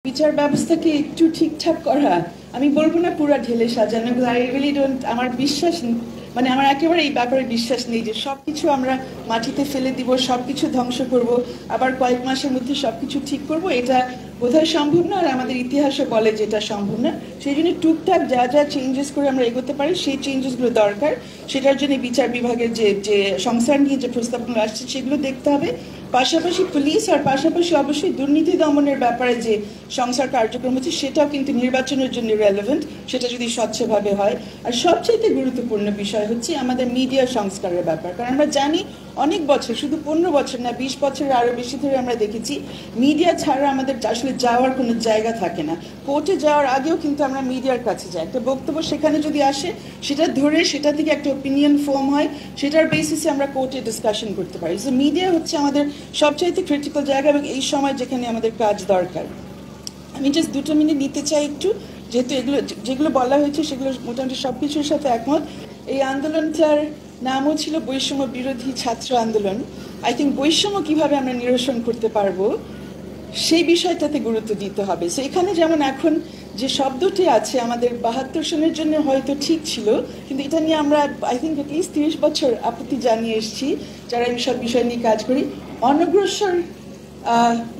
বিচার ব্যবস্থাকে একটু ঠিকঠাক করা, আমি বলবো না পুরো ঢেলে সাজানো, আই রিয়েলি ডোন্ট, আমার বিশ্বাস মানে আমার একেবারে এই ব্যাপারে বিশ্বাস নেই যে সবকিছু আমরা মাটিতে ফেলে দিব, সবকিছু ধ্বংস করব, আবার কয়েক মাসের মধ্যে সবকিছু ঠিক করব, এটা বোধহয় সম্ভব না। আর আমাদের ইতিহাসও বলে যে এটা সম্ভব না। সেই জন্য টুকটাক যা যা চেঞ্জেস করে আমরা এগোতে পারি সেই চেঞ্জেসগুলো দরকার। সেটার জন্য বিচার বিভাগের যে যে সংস্কার নিয়ে যে প্রস্তাবগুলো আসছে সেগুলো দেখতে হবে। পাশাপাশি পুলিশ আর পাশাপাশি অবশ্যই দুর্নীতি দমনের ব্যাপারে যে সংস্কার কার্যক্রম হচ্ছে সেটাও কিন্তু নির্বাচনের জন্য রেলেভেন্ট, সেটা যদি স্বচ্ছভাবে হয়। আর সবচেয়ে গুরুত্বপূর্ণ বিষয় হচ্ছে আমাদের মিডিয়া সংস্কারের ব্যাপার। কারণ আমরা জানি অনেক বছর, শুধু 15 বছর না 20 বছরের আরও বেশি ধরে আমরা দেখেছি মিডিয়া ছাড়া আমাদের আসলে যাওয়ার কোনো জায়গা থাকে না। কোর্টে যাওয়ার আগেও কিন্তু আমরা মিডিয়ার কাছে যাই, একটা বক্তব্য সেখানে যদি আসে সেটা ধরে সেটা থেকে একটা ওপিনিয়ন ফর্ম হয়, সেটার বেসিসে আমরা কোর্টে ডিসকাশন করতে পারি। সো মিডিয়া হচ্ছে আমাদের সবচাইতে ক্রিটিক্যাল জায়গা এবং এই সময় যেখানে আমাদের কাজ দরকার। আমি জাস্ট 2 মিনিট নিতে চাই একটু, যেহেতু এগুলো যেগুলো বলা হয়েছে সেগুলো মোটামুটি সব কিছুর সাথে একমত। এই আন্দোলনটার নামও ছিল বৈষম্য বিরোধী ছাত্র আন্দোলন। আই থিঙ্ক বৈষম্য কীভাবে আমরা নিরসন করতে পারবো সেই বিষয়টাতে গুরুত্ব দিতে হবে। সো এখানে যেমন এখন যে শব্দটি আছে আমাদের 72 সনের জন্য হয়তো ঠিক ছিল, কিন্তু এটা নিয়ে আমরা আই থিঙ্ক অ্যাটলিস্ট 30 বছর আপত্তি জানিয়ে এসেছি যারা এইসব বিষয় নিয়ে কাজ করি। অনগ্রসর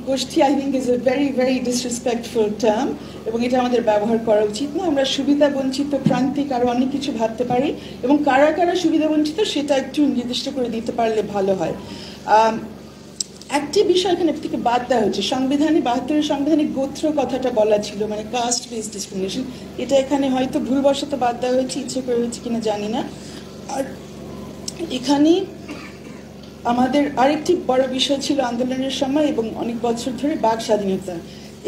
গোষ্ঠী I think is a very very disrespectful term এবং এটা আমাদের ব্যবহার করা উচিত না। আমরা সুবিধা বঞ্চিত প্রান্তিক আরও অনেক কিছু ভাবতে পারি এবং কারা কারা সুবিধা বঞ্চিত সেটা একটু নির্দিষ্ট করে দিতে পারলে ভালো হয়। একটি বিষয় এখানে থেকে বাদ দেওয়া হচ্ছে, সংবিধানে 72-এর সংবিধানে গোত্র কথাটা বলা ছিল, মানে কাস্ট বেসড ডিসক্রিমিনেশন, এটা এখানে হয়তো ভুলবশত বাদ দেওয়া হয়েছে, ইচ্ছে করে হয়েছে কিনা জানি না। আর এখানে আমাদের আরেকটি বড় বিষয় ছিল আন্দোলনের সময় এবং অনেক বছর ধরে বাক স্বাধীনতা।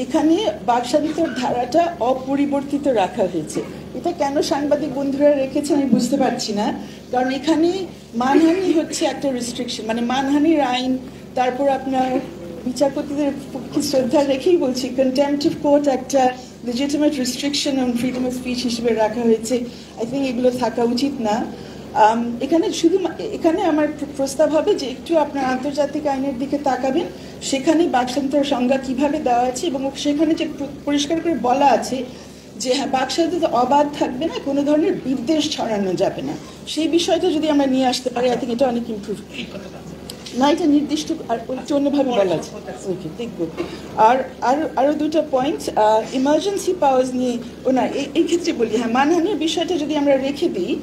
এখানে বাক স্বাধীনতার ধারাটা অপরিবর্তিত রাখা হয়েছে। এটা কেন সাংবাদিক বন্ধুরা রেখেছে আমি বুঝতে পারছি না, কারণ এখানে মানহানি হচ্ছে একটা রেস্ট্রিকশন, মানে মানহানির আইন, তারপর আপনার বিচারপতিদের পক্ষে শ্রদ্ধা রেখেই বলছি কন্টেম্পট অফ কোর্ট একটা legitimate restriction on freedom of speech হিসেবে রাখা হয়েছে। আই থিঙ্ক এগুলো থাকা উচিত না। এখানে শুধু এখানে আমার প্রস্তাব হবে যে একটু আপনার আন্তর্জাতিক আইনের দিকে তাকাবেন, সেখানে বাকস্বাধীনতার সংজ্ঞা কীভাবে দেওয়া আছে এবং সেখানে যে পরিষ্কার করে বলা আছে যে হ্যাঁ বাকস্বাধীনতা অবাধ থাকবে না, কোনো ধরনের বিদ্বেষ ছড়ানো যাবে না, সেই বিষয়টা যদি আমরা নিয়ে আসতে পারি আই থিঙ্ক এটা অনেক ইমপ্রুভ না। এটা নির্দিষ্ট আর অন্যভাবে বলা আছে, ওকে দেখবো। আর আরও দুটো পয়েন্ট ইমার্জেন্সি পাওয়ার্স নিয়ে না এই ক্ষেত্রে বলি, হ্যাঁ মানহানির বিষয়টা যদি আমরা রেখে দিই